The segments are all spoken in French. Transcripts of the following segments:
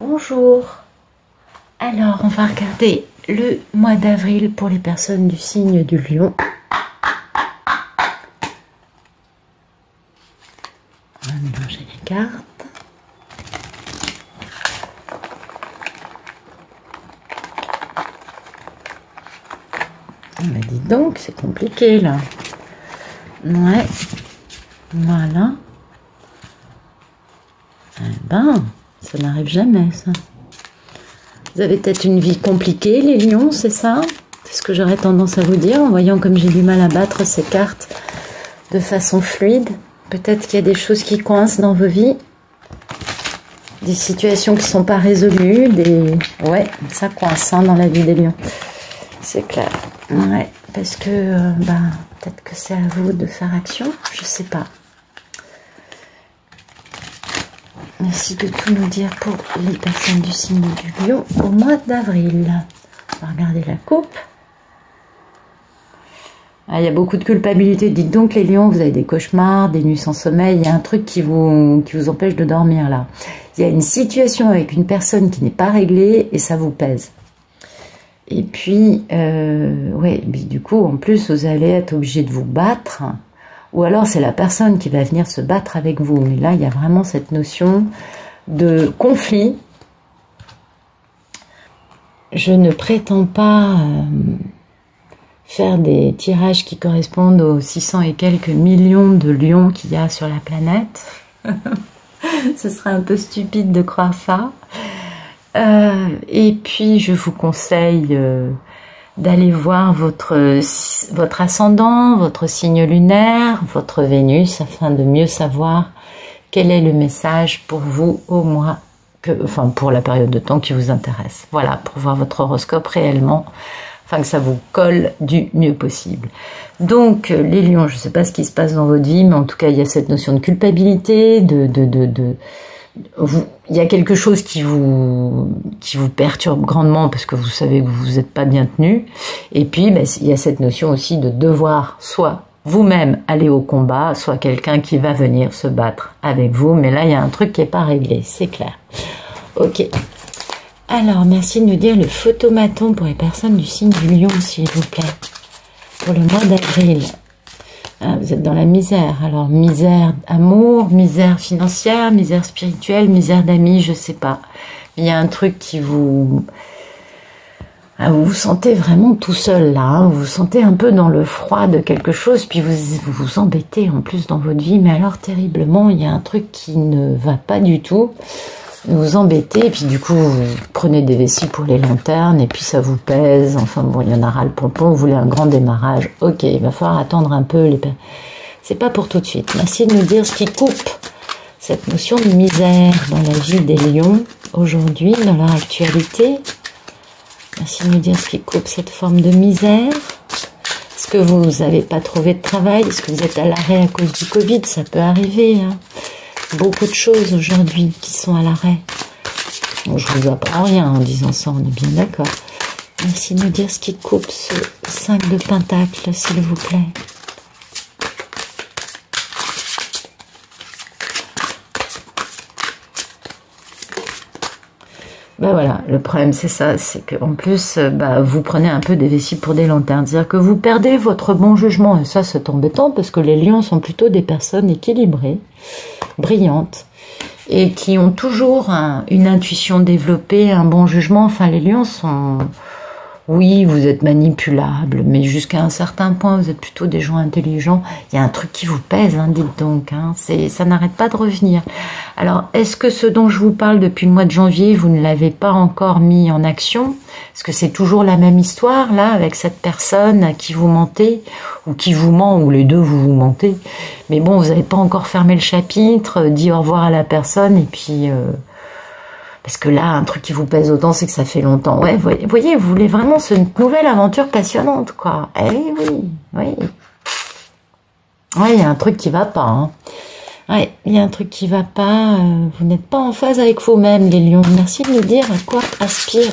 Bonjour. Alors, on va regarder le mois d'avril pour les personnes du signe du Lion. On va mélanger les cartes. Mais dis donc, c'est compliqué là. Ouais. Voilà. Eh ben, ça n'arrive jamais ça. Vous avez peut-être une vie compliquée, les lions, c'est ça? C'est ce que j'aurais tendance à vous dire, en voyant comme j'ai du mal à battre ces cartes de façon fluide. Peut-être qu'il y a des choses qui coincent dans vos vies. Des situations qui ne sont pas résolues. Ouais, ça coince hein, dans la vie des lions. C'est clair. Ouais, parce que peut-être que c'est à vous de faire action. Je sais pas. Merci de tout nous dire pour les personnes du signe du Lion au mois d'avril. On va regarder la coupe. Ah, il y a beaucoup de culpabilité. Dites donc les lions, vous avez des cauchemars, des nuits sans sommeil. Il y a un truc qui vous empêche de dormir là. Il y a une situation avec une personne qui n'est pas réglée et ça vous pèse. Et puis, ouais, du coup, en plus, vous allez être obligé de vous battre. Ou alors, c'est la personne qui va venir se battre avec vous. Mais là, il y a vraiment cette notion de conflit. Je ne prétends pas faire des tirages qui correspondent aux 600 et quelques millions de lions qu'il y a sur la planète. Ce serait un peu stupide de croire ça. Et puis, je vous conseille d'aller voir votre ascendant, votre signe lunaire, votre Vénus, afin de mieux savoir quel est le message pour vous au mois, pour la période de temps qui vous intéresse. Voilà, pour voir votre horoscope réellement, afin que ça vous colle du mieux possible. Donc, les lions, je ne sais pas ce qui se passe dans votre vie, mais en tout cas, il y a cette notion de culpabilité, il y a quelque chose qui vous perturbe grandement parce que vous savez que vous n'êtes pas bien tenu. Et puis, il y a cette notion aussi de devoir soit vous-même aller au combat, soit quelqu'un qui va venir se battre avec vous. Mais là, il y a un truc qui n'est pas réglé, c'est clair. Ok. Alors, merci de nous dire le photomaton pour les personnes du signe du Lion, s'il vous plaît. Pour le mois d'avril. Ah, vous êtes dans la misère, alors misère amour, misère financière, misère spirituelle, misère d'amis, je sais pas. Il y a un truc qui vous... Ah, vous vous sentez vraiment tout seul là, hein. Vous vous sentez un peu dans le froid de quelque chose, puis vous embêtez en plus dans votre vie, mais alors terriblement, il y a un truc qui ne va pas du tout. Vous vous embêtez, et puis du coup, vous prenez des vessies pour les lanternes, et puis ça vous pèse, enfin bon, il y en a ras le pompon, vous voulez un grand démarrage, ok, il va falloir attendre un peu, c'est pas pour tout de suite. Merci de nous dire ce qui coupe cette notion de misère dans la vie des lions, aujourd'hui, dans leur actualité. Merci de nous dire ce qui coupe cette forme de misère. Est-ce que vous n'avez pas trouvé de travail? Est-ce que vous êtes à l'arrêt à cause du Covid? Ça peut arriver, hein. Beaucoup de choses aujourd'hui qui sont à l'arrêt. Bon, je vous apprends rien en disant ça, on est bien d'accord. Merci de me dire ce qui coupe ce 5 de Pentacle, s'il vous plaît. Voilà, le problème c'est ça, c'est qu'en plus, vous prenez un peu des vessies pour des lanternes, c'est-à-dire que vous perdez votre bon jugement, et ça c'est embêtant parce que les lions sont plutôt des personnes équilibrées, brillantes, et qui ont toujours une intuition développée, un bon jugement. Enfin, les lions sont... Oui, vous êtes manipulables, mais jusqu'à un certain point, vous êtes plutôt des gens intelligents. Il y a un truc qui vous pèse, hein, dites donc. Hein, ça n'arrête pas de revenir. Alors, est-ce que ce dont je vous parle depuis le mois de janvier, vous ne l'avez pas encore mis en action? Est-ce que c'est toujours la même histoire, là, avec cette personne à qui vous mentez, ou qui vous ment, ou les deux vous mentez? Mais bon, vous n'avez pas encore fermé le chapitre, dit au revoir à la personne, et puis... Parce que là, un truc qui vous pèse autant, c'est que ça fait longtemps. Ouais, vous voyez, vous voulez vraiment cette nouvelle aventure passionnante, quoi. Eh oui, oui. Ouais, il y a un truc qui va pas, hein. Ouais, il y a un truc qui va pas. Vous n'êtes pas en phase avec vous-même, les lions. Merci de nous dire à quoi aspirent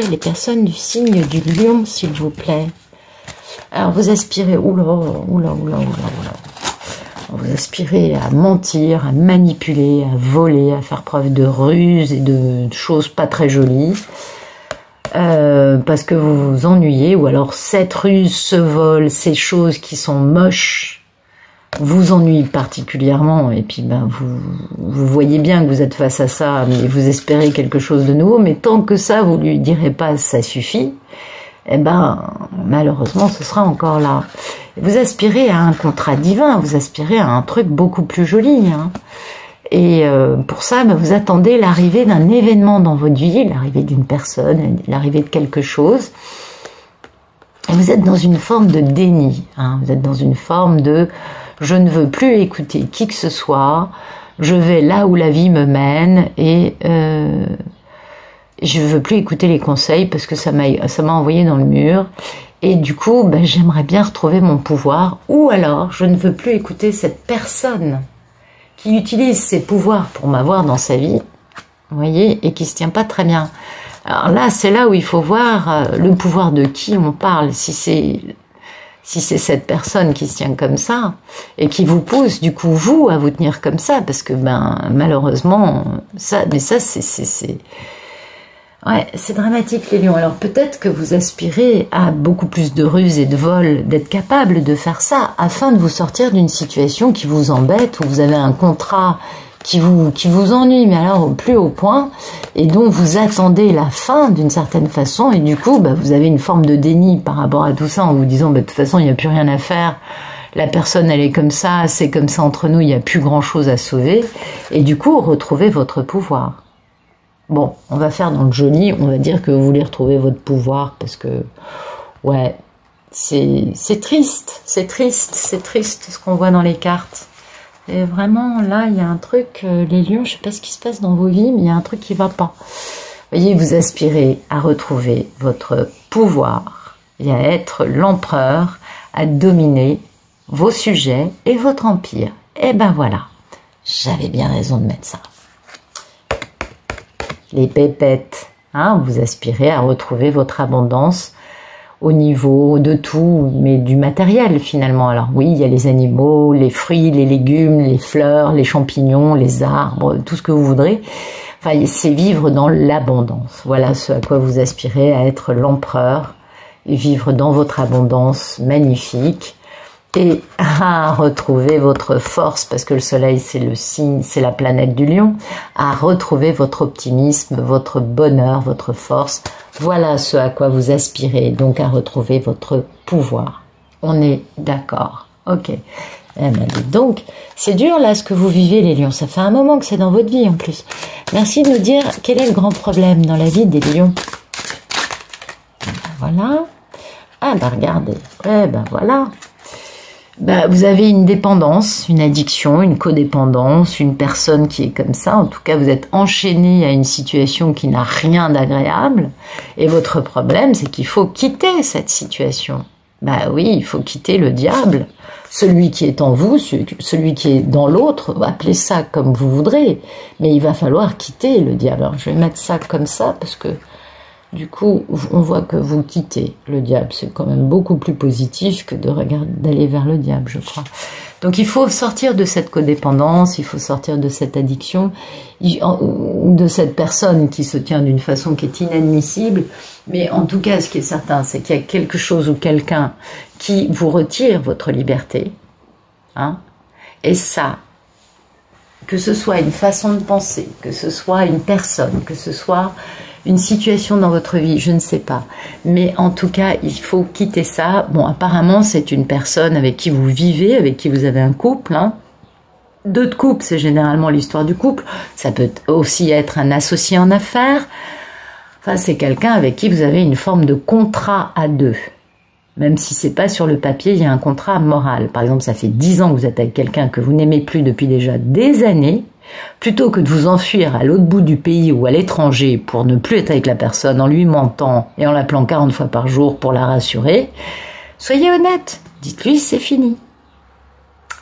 les personnes du signe du lion, s'il vous plaît. Alors, vous aspirez... Oula. vous aspirez à mentir, à manipuler, à voler, à faire preuve de ruse et de choses pas très jolies. Parce que vous vous ennuyez, ou alors cette ruse, ce vol, ces choses qui sont moches, vous ennuient particulièrement, et puis ben vous voyez bien que vous êtes face à ça, mais vous espérez quelque chose de nouveau, mais tant que ça, vous lui direz pas ça suffit, eh ben malheureusement ce sera encore là. Vous aspirez à un contrat divin, vous aspirez à un truc beaucoup plus joli, hein. Et pour ça, ben, vous attendez l'arrivée d'un événement dans votre vie, l'arrivée d'une personne, l'arrivée de quelque chose. Et vous êtes dans une forme de déni, hein. Vous êtes dans une forme de « je ne veux plus écouter qui que ce soit, je vais là où la vie me mène et je ne veux plus écouter les conseils parce que ça m'a envoyé dans le mur. Et du coup, ben, j'aimerais bien retrouver mon pouvoir. Ou alors, je ne veux plus écouter cette personne qui utilise ses pouvoirs pour m'avoir dans sa vie, vous voyez, et qui se tient pas très bien. » Alors là, c'est là où il faut voir le pouvoir de qui on parle. Si c'est cette personne qui se tient comme ça et qui vous pousse du coup vous à vous tenir comme ça, parce que ben malheureusement ouais, c'est dramatique les lions. Alors peut-être que vous aspirez à beaucoup plus de ruse et de vol, d'être capable de faire ça afin de vous sortir d'une situation qui vous embête, où vous avez un contrat qui vous ennuie, mais alors au plus haut point, et dont vous attendez la fin d'une certaine façon, et du coup, bah, vous avez une forme de déni par rapport à tout ça, en vous disant, bah, de toute façon, il n'y a plus rien à faire, la personne, elle est comme ça, c'est comme ça entre nous, il n'y a plus grand-chose à sauver, et du coup, retrouvez votre pouvoir. Bon, on va faire dans le joli, on va dire que vous voulez retrouver votre pouvoir, parce que, ouais, c'est triste ce qu'on voit dans les cartes. Et vraiment, là, il y a un truc, les lions, je sais pas ce qui se passe dans vos vies, mais il y a un truc qui va pas. Vous voyez, vous aspirez à retrouver votre pouvoir et à être l'empereur, à dominer vos sujets et votre empire. Et ben voilà, j'avais bien raison de mettre ça. Les pépettes, hein, vous aspirez à retrouver votre abondance au niveau de tout, mais du matériel finalement. Alors oui, il y a les animaux, les fruits, les légumes, les fleurs, les champignons, les arbres, tout ce que vous voudrez. Enfin, c'est vivre dans l'abondance. Voilà ce à quoi vous aspirez, à être l'empereur et vivre dans votre abondance magnifique et à retrouver votre force, parce que le soleil c'est le signe, c'est la planète du lion, à retrouver votre optimisme, votre bonheur, votre force. Voilà ce à quoi vous aspirez, donc à retrouver votre pouvoir. On est d'accord, ok. Eh ben, donc, c'est dur là ce que vous vivez les lions, ça fait un moment que c'est dans votre vie en plus. Merci de nous dire quel est le grand problème dans la vie des lions. Voilà. Ah ben regardez, eh ben voilà. Bah, vous avez une dépendance, une addiction, une codépendance, une personne qui est comme ça. En tout cas, vous êtes enchaîné à une situation qui n'a rien d'agréable. Et votre problème, c'est qu'il faut quitter cette situation. Bah oui, il faut quitter le diable. Celui qui est en vous, celui qui est dans l'autre, appelez ça comme vous voudrez. Mais il va falloir quitter le diable. Alors, je vais mettre ça comme ça parce que du coup, on voit que vous quittez le diable. C'est quand même beaucoup plus positif que d'aller vers le diable, je crois. Donc, il faut sortir de cette codépendance, il faut sortir de cette addiction, de cette personne qui se tient d'une façon qui est inadmissible. Mais en tout cas, ce qui est certain, c'est qu'il y a quelque chose ou quelqu'un qui vous retire votre liberté. Hein, et ça, que ce soit une façon de penser, que ce soit une personne, que ce soit une situation dans votre vie, je ne sais pas. Mais en tout cas, il faut quitter ça. Bon, apparemment, c'est une personne avec qui vous vivez, avec qui vous avez un couple. Hein. Deux de couple, c'est généralement l'histoire du couple. Ça peut aussi être un associé en affaires. Enfin, c'est quelqu'un avec qui vous avez une forme de contrat à deux. Même si c'est pas sur le papier, il y a un contrat moral. Par exemple, ça fait 10 ans que vous êtes avec quelqu'un que vous n'aimez plus depuis déjà des années. Plutôt que de vous enfuir à l'autre bout du pays ou à l'étranger pour ne plus être avec la personne en lui mentant et en l'appelant 40 fois par jour pour la rassurer, soyez honnête, dites-lui c'est fini.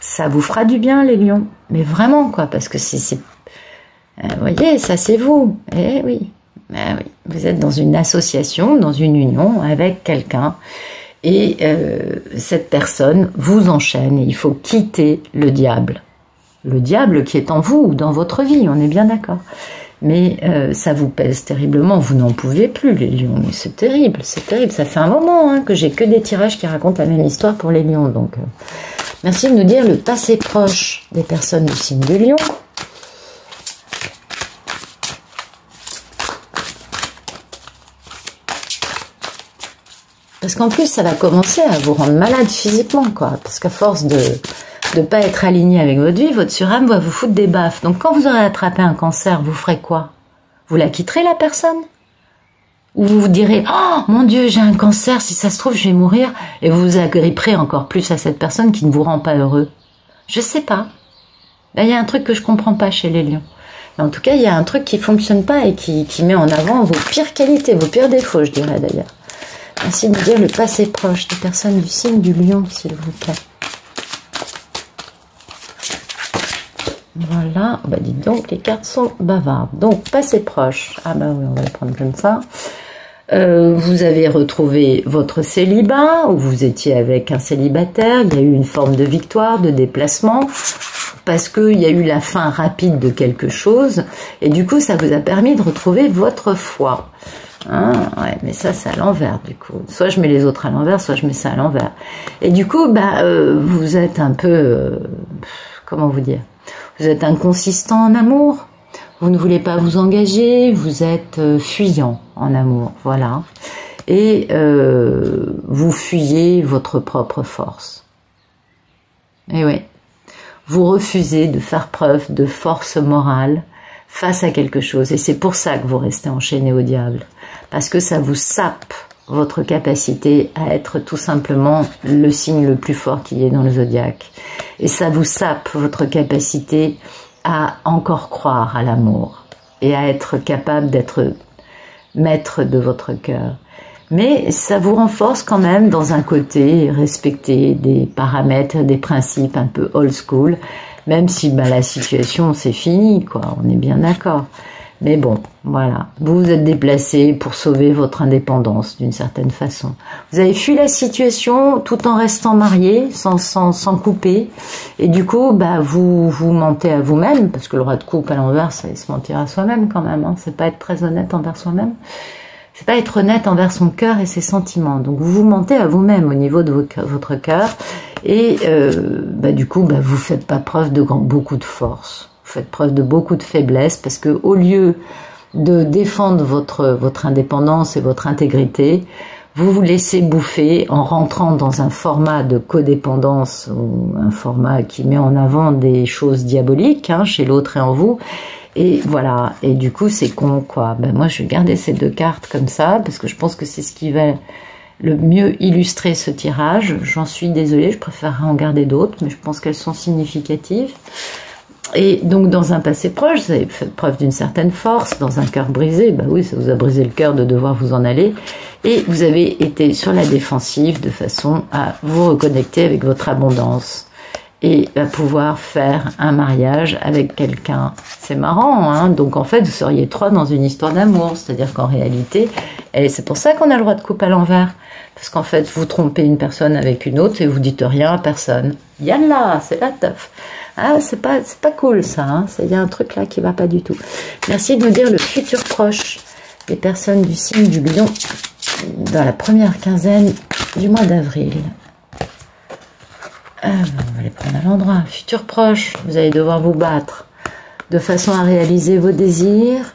Ça vous fera du bien les lions, mais vraiment quoi, parce que vous voyez, ça c'est vous, oui, vous êtes dans une association, dans une union avec quelqu'un Et cette personne vous enchaîne et il faut quitter le diable. Le diable qui est en vous ou dans votre vie, on est bien d'accord. Mais ça vous pèse terriblement, vous n'en pouvez plus les lions. Mais c'est terrible, c'est terrible. Ça fait un moment que j'ai que des tirages qui racontent la même histoire pour les lions. Donc merci de nous dire le passé proche des personnes du signe de Lion. Parce qu'en plus, ça va commencer à vous rendre malade physiquement, quoi. Parce qu'à force de ne pas être aligné avec votre vie, votre surâme va vous foutre des baffes. Donc quand vous aurez attrapé un cancer, vous ferez quoi? Vous la quitterez, la personne? Ou vous vous direz, oh mon Dieu, j'ai un cancer, si ça se trouve, je vais mourir, et vous vous agripperez encore plus à cette personne qui ne vous rend pas heureux? Je sais pas. Là, il y a un truc que je comprends pas chez les lions. Mais en tout cas, il y a un truc qui fonctionne pas et qui met en avant vos pires qualités, vos pires défauts, je dirais d'ailleurs. Merci de me dire le passé proche des personnes du signe du lion, s'il vous plaît. Voilà, bah dites donc, les cartes sont bavardes. Donc, passé proche. Ah bah oui, on va le prendre comme ça. Vous avez retrouvé votre célibat, ou vous étiez avec un célibataire, il y a eu une forme de victoire, de déplacement, parce qu'il y a eu la fin rapide de quelque chose, et du coup, ça vous a permis de retrouver votre foi. Hein, ouais, mais ça c'est à l'envers du coup. Soit je mets les autres à l'envers, soit je mets ça à l'envers. Et du coup, bah, vous êtes un peu, comment vous dire, vous êtes inconsistant en amour. Vous ne voulez pas vous engager, vous êtes fuyant en amour, voilà. Et vous fuyez votre propre force. Et oui, vous refusez de faire preuve de force morale face à quelque chose. Et c'est pour ça que vous restez enchaîné au diable. Parce que ça vous sape votre capacité à être tout simplement le signe le plus fort qu'il y ait dans le zodiaque. Et ça vous sape votre capacité à encore croire à l'amour et à être capable d'être maître de votre cœur. Mais ça vous renforce quand même dans un côté respecter des paramètres, des principes un peu old school, même si bah, la situation c'est fini, quoi, on est bien d'accord. Mais bon, voilà, vous vous êtes déplacé pour sauver votre indépendance d'une certaine façon. Vous avez fui la situation tout en restant marié, sans couper. Et du coup, bah, vous mentez à vous-même, parce que le roi de coupe à l'envers, c'est se mentir à soi-même quand même. Hein. C'est pas être très honnête envers soi-même. C'est pas être honnête envers son cœur et ses sentiments. Donc vous vous mentez à vous-même au niveau de votre cœur. Et bah, du coup, bah, vous faites pas preuve de beaucoup de force. Vous faites preuve de beaucoup de faiblesse parce que au lieu de défendre votre indépendance et votre intégrité, vous vous laissez bouffer en rentrant dans un format de codépendance ou un format qui met en avant des choses diaboliques hein, chez l'autre et en vous. Et voilà, et du coup c'est con quoi. Ben moi je vais garder ces deux cartes comme ça parce que je pense que c'est ce qui va le mieux illustrer ce tirage. J'en suis désolée, je préférerais en garder d'autres, mais je pense qu'elles sont significatives. Et donc dans un passé proche, vous avez fait preuve d'une certaine force, dans un cœur brisé, bah oui, ça vous a brisé le cœur de devoir vous en aller, et vous avez été sur la défensive de façon à vous reconnecter avec votre abondance, et à pouvoir faire un mariage avec quelqu'un. C'est marrant, hein, donc en fait vous seriez trois dans une histoire d'amour, c'est-à-dire qu'en réalité, et c'est pour ça qu'on a le roi de coupe à l'envers, parce qu'en fait vous trompez une personne avec une autre et vous dites rien à personne. Yallah, c'est la teuf. Ah, c'est pas cool ça, hein. Il y a un truc là qui va pas du tout. Merci de nous dire le futur proche des personnes du signe du lion dans la première quinzaine du mois d'avril. On va les prendre à l'endroit. Futur proche, vous allez devoir vous battre de façon à réaliser vos désirs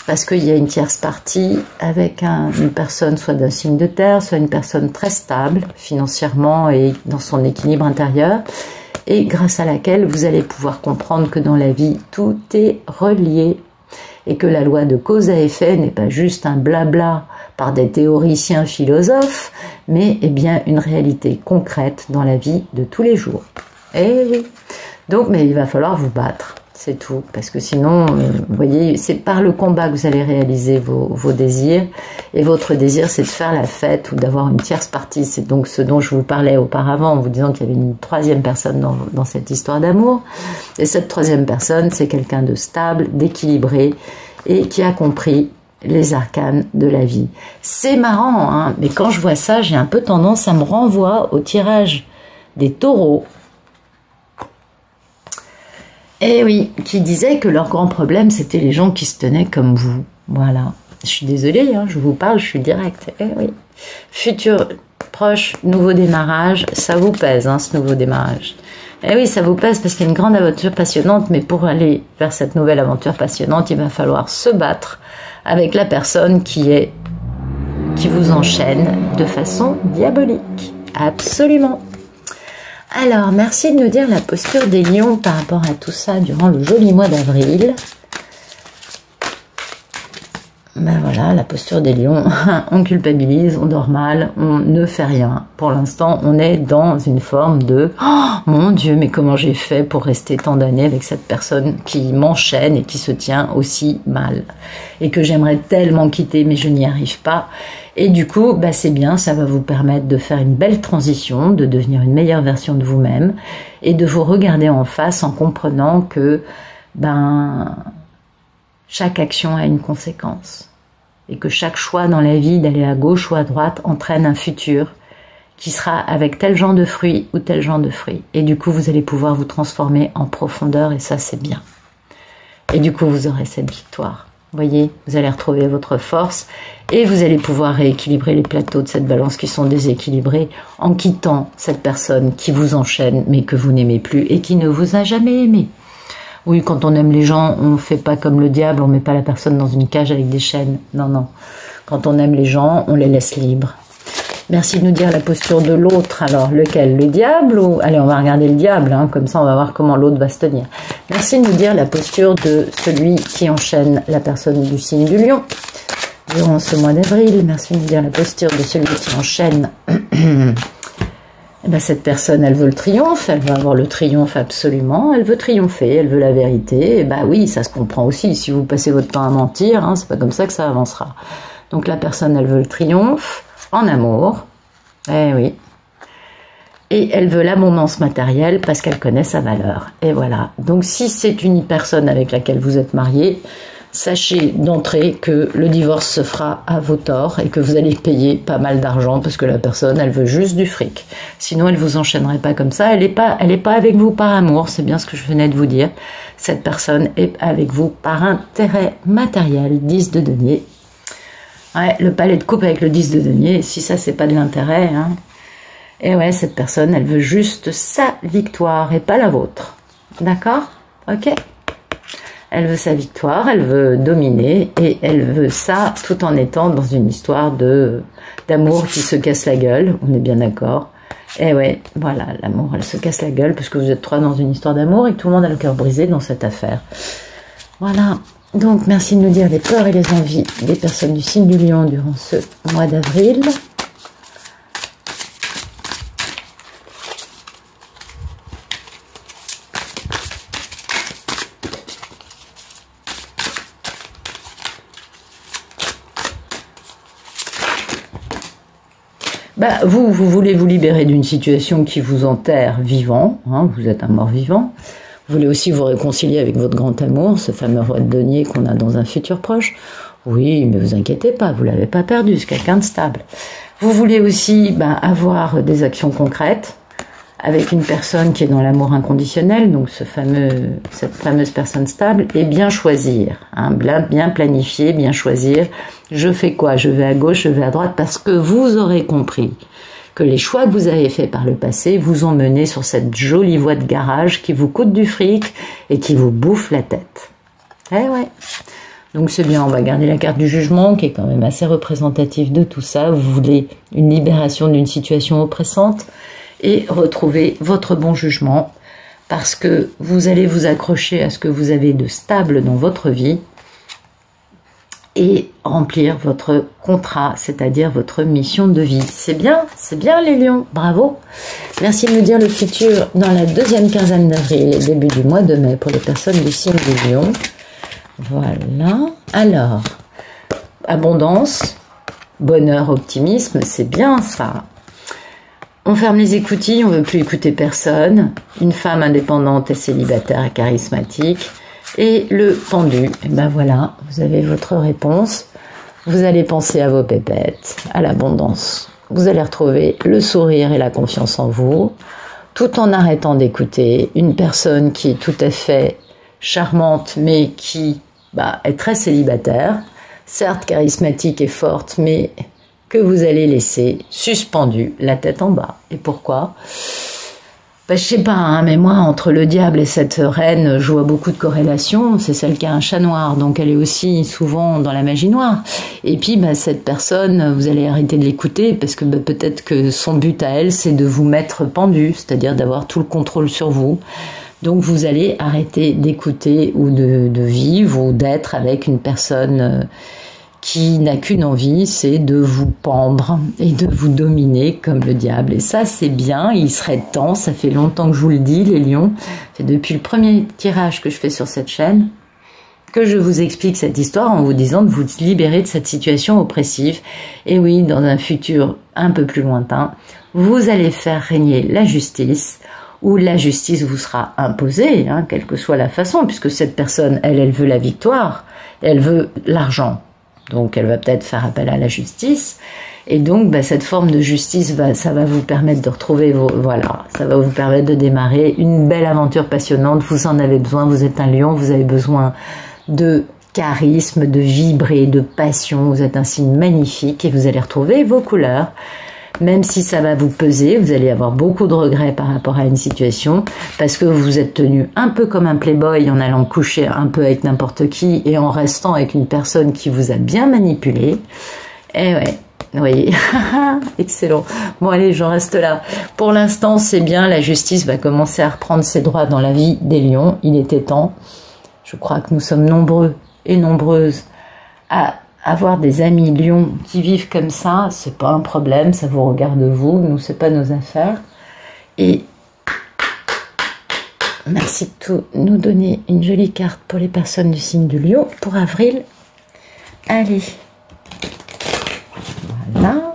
parce qu'il y a une tierce partie avec une personne soit d'un signe de terre, soit une personne très stable financièrement et dans son équilibre intérieur. Et grâce à laquelle vous allez pouvoir comprendre que dans la vie, tout est relié et que la loi de cause à effet n'est pas juste un blabla par des théoriciens philosophes, mais eh bien une réalité concrète dans la vie de tous les jours. Et oui. Donc, mais il va falloir vous battre, c'est tout, parce que sinon, vous voyez, c'est par le combat que vous allez réaliser vos désirs, et votre désir, c'est de faire la fête ou d'avoir une tierce partie. C'est donc ce dont je vous parlais auparavant, en vous disant qu'il y avait une troisième personne dans cette histoire d'amour. Et cette troisième personne, c'est quelqu'un de stable, d'équilibré, et qui a compris les arcanes de la vie. C'est marrant, hein, mais quand je vois ça, j'ai un peu tendance, ça me renvoie au tirage des taureaux. Et oui, qui disaient que leur grand problème, c'était les gens qui se tenaient comme vous. Voilà. Je suis désolée, hein, je vous parle, je suis directe. Eh oui. Futur proche, nouveau démarrage, ça vous pèse, hein, ce nouveau démarrage. Eh oui, ça vous pèse parce qu'il y a une grande aventure passionnante, mais pour aller vers cette nouvelle aventure passionnante, il va falloir se battre avec la personne qui vous enchaîne de façon diabolique. Absolument. Alors, merci de nous dire la posture des lions par rapport à tout ça durant le joli mois d'avril. Ben voilà, la posture des lions, on culpabilise, on dort mal, on ne fait rien. Pour l'instant, on est dans une forme de « Oh mon Dieu, mais comment j'ai fait pour rester tant d'années avec cette personne qui m'enchaîne et qui se tient aussi mal et que j'aimerais tellement quitter, mais je n'y arrive pas. » Et du coup, bah c'est bien, ça va vous permettre de faire une belle transition, de devenir une meilleure version de vous-même et de vous regarder en face en comprenant que chaque action a une conséquence et que chaque choix dans la vie d'aller à gauche ou à droite entraîne un futur qui sera avec tel genre de fruits ou tel genre de fruits. Et du coup, vous allez pouvoir vous transformer en profondeur et ça, c'est bien. Et du coup, vous aurez cette victoire. Vous voyez, vous allez retrouver votre force et vous allez pouvoir rééquilibrer les plateaux de cette balance qui sont déséquilibrés en quittant cette personne qui vous enchaîne mais que vous n'aimez plus et qui ne vous a jamais aimé. Oui, quand on aime les gens, on ne fait pas comme le diable, on ne met pas la personne dans une cage avec des chaînes. Non, non. Quand on aime les gens, on les laisse libres. Merci de nous dire la posture de l'autre. Alors, lequel? Le diable ou... Allez, on va regarder le diable, hein, comme ça on va voir comment l'autre va se tenir. Merci de nous dire la posture de celui qui enchaîne la personne du signe du lion durant ce mois d'avril. Merci de nous dire la posture de celui qui enchaîne... cette personne, elle veut le triomphe, elle veut avoir le triomphe absolument, elle veut triompher, elle veut la vérité, et oui, ça se comprend aussi, si vous passez votre temps à mentir, hein, c'est pas comme ça que ça avancera. Donc la personne, elle veut le triomphe, en amour, oui, et elle veut l'abondance matérielle parce qu'elle connaît sa valeur, et voilà. Donc si c'est une personne avec laquelle vous êtes marié, sachez d'entrée que le divorce se fera à vos torts et que vous allez payer pas mal d'argent parce que la personne, elle veut juste du fric. Sinon, elle vous enchaînerait pas comme ça. Elle est pas avec vous par amour. C'est bien ce que je venais de vous dire. Cette personne est avec vous par intérêt matériel. 10 de denier. Ouais, le palais de coupe avec le 10 de denier. Si ça, c'est pas de l'intérêt, hein. Et ouais, cette personne, elle veut juste sa victoire et pas la vôtre. D'accord? Ok? Elle veut sa victoire, elle veut dominer et elle veut ça tout en étant dans une histoire d'amour qui se casse la gueule, on est bien d'accord. Et ouais, voilà, l'amour, elle se casse la gueule parce que vous êtes trois dans une histoire d'amour et que tout le monde a le cœur brisé dans cette affaire. Voilà, donc merci de nous dire les peurs et les envies des personnes du signe du lion durant ce mois d'avril. Vous voulez vous libérer d'une situation qui vous enterre vivant, hein, vous êtes un mort vivant. Vous voulez aussi vous réconcilier avec votre grand amour, ce fameux roi de denier qu'on a dans un futur proche. Oui, mais vous inquiétez pas, vous l'avez pas perdu, c'est quelqu'un de stable. Vous voulez aussi avoir des actions concrètes avec une personne qui est dans l'amour inconditionnel, donc cette fameuse personne stable, et bien choisir, hein, bien planifier, bien choisir. Je fais quoi? Je vais à gauche, je vais à droite, parce que vous aurez compris que les choix que vous avez faits par le passé vous ont mené sur cette jolie voie de garage qui vous coûte du fric et qui vous bouffe la tête. Eh ouais. Donc c'est bien, on va garder la carte du jugement qui est quand même assez représentative de tout ça. Vous voulez une libération d'une situation oppressante et retrouver votre bon jugement parce que vous allez vous accrocher à ce que vous avez de stable dans votre vie et remplir votre contrat, c'est-à-dire votre mission de vie. C'est bien les lions, bravo. Merci de nous dire le futur dans la deuxième quinzaine d'avril et début du mois de mai pour les personnes du signe du lion. Voilà, alors, abondance, bonheur, optimisme, c'est bien ça. On ferme les écoutilles, on ne veut plus écouter personne. Une femme indépendante et célibataire et charismatique. Et le pendu, et voilà, vous avez votre réponse. Vous allez penser à vos pépettes, à l'abondance. Vous allez retrouver le sourire et la confiance en vous, tout en arrêtant d'écouter une personne qui est tout à fait charmante, mais qui est très célibataire, certes charismatique et forte, mais que vous allez laisser suspendue, la tête en bas. Et pourquoi ? Je sais pas, hein, mais moi, entre le diable et cette reine, je vois beaucoup de corrélations. C'est celle qui a un chat noir, donc elle est aussi souvent dans la magie noire. Et puis, cette personne, vous allez arrêter de l'écouter parce que peut-être que son but à elle, c'est de vous mettre pendu, c'est-à-dire d'avoir tout le contrôle sur vous. Donc, vous allez arrêter d'écouter ou de vivre ou d'être avec une personne qui n'a qu'une envie, c'est de vous pendre et de vous dominer comme le diable. Et ça, c'est bien, il serait temps, ça fait longtemps que je vous le dis, les lions. C'est depuis le premier tirage que je fais sur cette chaîne que je vous explique cette histoire en vous disant de vous libérer de cette situation oppressive. Et oui, dans un futur un peu plus lointain, vous allez faire régner la justice, où la justice vous sera imposée, hein, quelle que soit la façon, puisque cette personne, elle veut la victoire, elle veut l'argent. Donc, elle va peut-être faire appel à la justice. Et donc, cette forme de justice, ça va vous permettre de retrouver ça va vous permettre de démarrer une belle aventure passionnante. Vous en avez besoin, vous êtes un lion, vous avez besoin de charisme, de vibrer, de passion. Vous êtes un signe magnifique et vous allez retrouver vos couleurs. Même si ça va vous peser, vous allez avoir beaucoup de regrets par rapport à une situation, parce que vous vous êtes tenu un peu comme un playboy en allant coucher un peu avec n'importe qui et en restant avec une personne qui vous a bien manipulé. Et ouais, vous voyez, excellent. Bon allez, j'en reste là. Pour l'instant, c'est bien, la justice va commencer à reprendre ses droits dans la vie des lions. Il était temps. Je crois que nous sommes nombreux et nombreuses à avoir des amis lions qui vivent comme ça, c'est pas un problème, ça vous regarde vous, nous c'est pas nos affaires. Et merci de tout nous donner une jolie carte pour les personnes du signe du lion pour avril. Allez, voilà.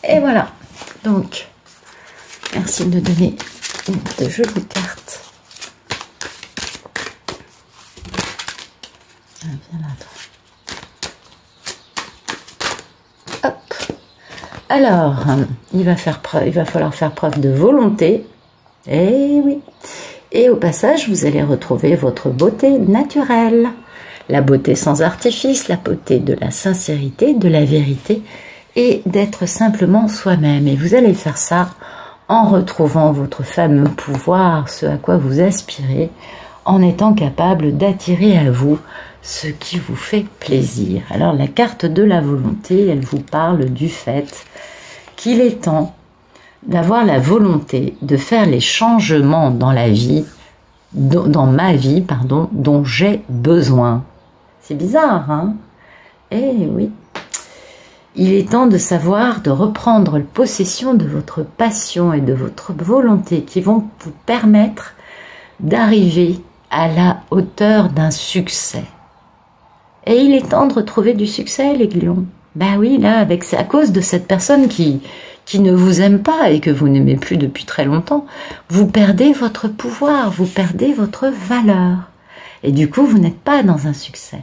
Et voilà, donc merci de nous donner de jolies cartes. Hop. Alors, il va falloir faire preuve de volonté. Eh oui. Et au passage, vous allez retrouver votre beauté naturelle. La beauté sans artifice, la beauté de la sincérité, de la vérité et d'être simplement soi-même. Et vous allez faire ça en retrouvant votre fameux pouvoir, ce à quoi vous aspirez, en étant capable d'attirer à vous ce qui vous fait plaisir. Alors la carte de la volonté, elle vous parle du fait qu'il est temps d'avoir la volonté de faire les changements dans la vie, dans ma vie, pardon, dont j'ai besoin. C'est bizarre, hein? Eh oui. Il est temps de savoir, de reprendre possession de votre passion et de votre volonté qui vont vous permettre d'arriver à la hauteur d'un succès. Et il est temps de retrouver du succès, les lions. Ben oui, là, c'est à cause de cette personne qui ne vous aime pas et que vous n'aimez plus depuis très longtemps, vous perdez votre pouvoir, vous perdez votre valeur. Et du coup, vous n'êtes pas dans un succès.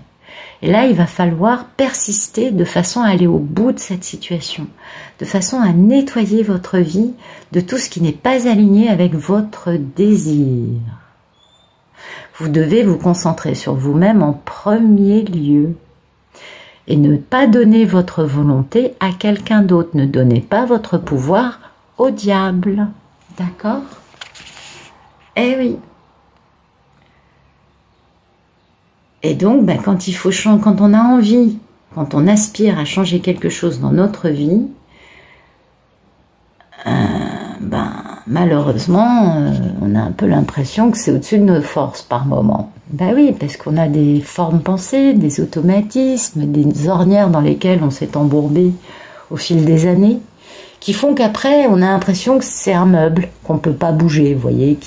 Et là, il va falloir persister de façon à aller au bout de cette situation, de façon à nettoyer votre vie de tout ce qui n'est pas aligné avec votre désir. Vous devez vous concentrer sur vous-même en premier lieu et ne pas donner votre volonté à quelqu'un d'autre. Ne donnez pas votre pouvoir au diable. D'accord? Eh oui. Et donc, quand on a envie, quand on aspire à changer quelque chose dans notre vie, malheureusement, on a un peu l'impression que c'est au-dessus de nos forces par moment. Ben oui, parce qu'on a des formes pensées, des automatismes, des ornières dans lesquelles on s'est embourbé au fil des années, qui font qu'après, on a l'impression que c'est un meuble qu'on ne peut pas bouger, vous voyez,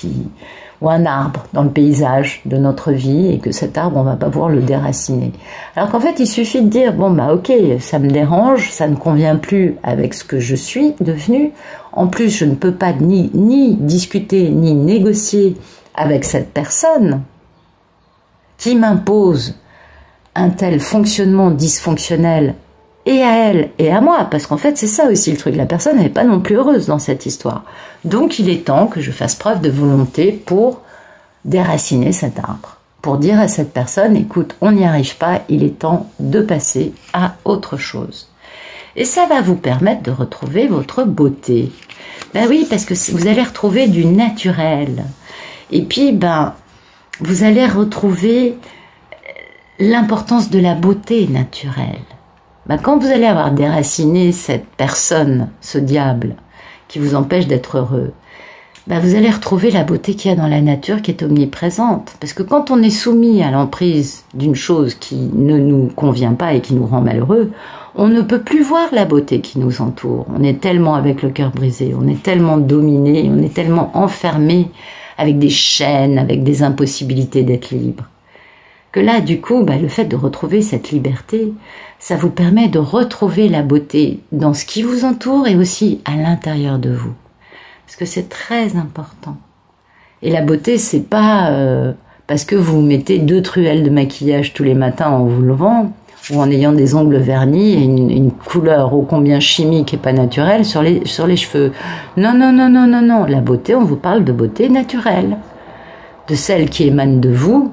ou un arbre dans le paysage de notre vie, et que cet arbre, on ne va pas pouvoir le déraciner. Alors qu'en fait, il suffit de dire, ok, ça me dérange, ça ne convient plus avec ce que je suis devenue. En plus, je ne peux pas ni discuter, ni négocier avec cette personne qui m'impose un tel fonctionnement dysfonctionnel et à elle et à moi, parce qu'en fait c'est ça aussi le truc, la personne n'est pas non plus heureuse dans cette histoire. Donc il est temps que je fasse preuve de volonté pour déraciner cet arbre, pour dire à cette personne, écoute, on n'y arrive pas, il est temps de passer à autre chose. Et ça va vous permettre de retrouver votre beauté. Ben oui, parce que vous allez retrouver du naturel. Et puis, vous allez retrouver l'importance de la beauté naturelle. Quand vous allez avoir déraciné cette personne, ce diable, qui vous empêche d'être heureux, vous allez retrouver la beauté qu'il y a dans la nature qui est omniprésente. Parce que quand on est soumis à l'emprise d'une chose qui ne nous convient pas et qui nous rend malheureux, on ne peut plus voir la beauté qui nous entoure. On est tellement avec le cœur brisé, on est tellement dominé, on est tellement enfermé avec des chaînes, avec des impossibilités d'être libre. Que là, du coup, le fait de retrouver cette liberté, ça vous permet de retrouver la beauté dans ce qui vous entoure et aussi à l'intérieur de vous. Parce que c'est très important. Et la beauté, c'est pas parce que vous mettez 2 truelles de maquillage tous les matins en vous levant, ou en ayant des ongles vernis et une couleur ô combien chimique et pas naturelle sur les cheveux. Non, non, non, non, non, non. La beauté, on vous parle de beauté naturelle. De celle qui émane de vous,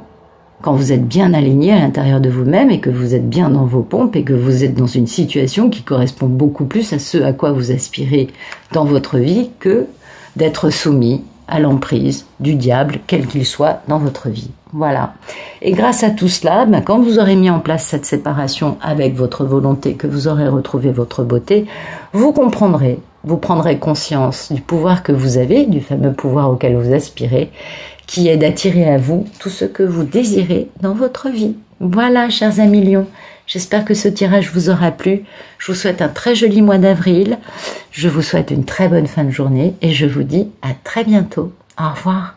quand vous êtes bien aligné à l'intérieur de vous-même et que vous êtes bien dans vos pompes et que vous êtes dans une situation qui correspond beaucoup plus à ce à quoi vous aspirez dans votre vie que d'être soumis à l'emprise du diable, quel qu'il soit dans votre vie. Voilà. Et grâce à tout cela, quand vous aurez mis en place cette séparation avec votre volonté, que vous aurez retrouvé votre beauté, vous comprendrez, vous prendrez conscience du pouvoir que vous avez, du fameux pouvoir auquel vous aspirez, qui est d'attirer à vous tout ce que vous désirez dans votre vie. Voilà, chers amis lions, j'espère que ce tirage vous aura plu. Je vous souhaite un très joli mois d'avril, je vous souhaite une très bonne fin de journée et je vous dis à très bientôt. Au revoir.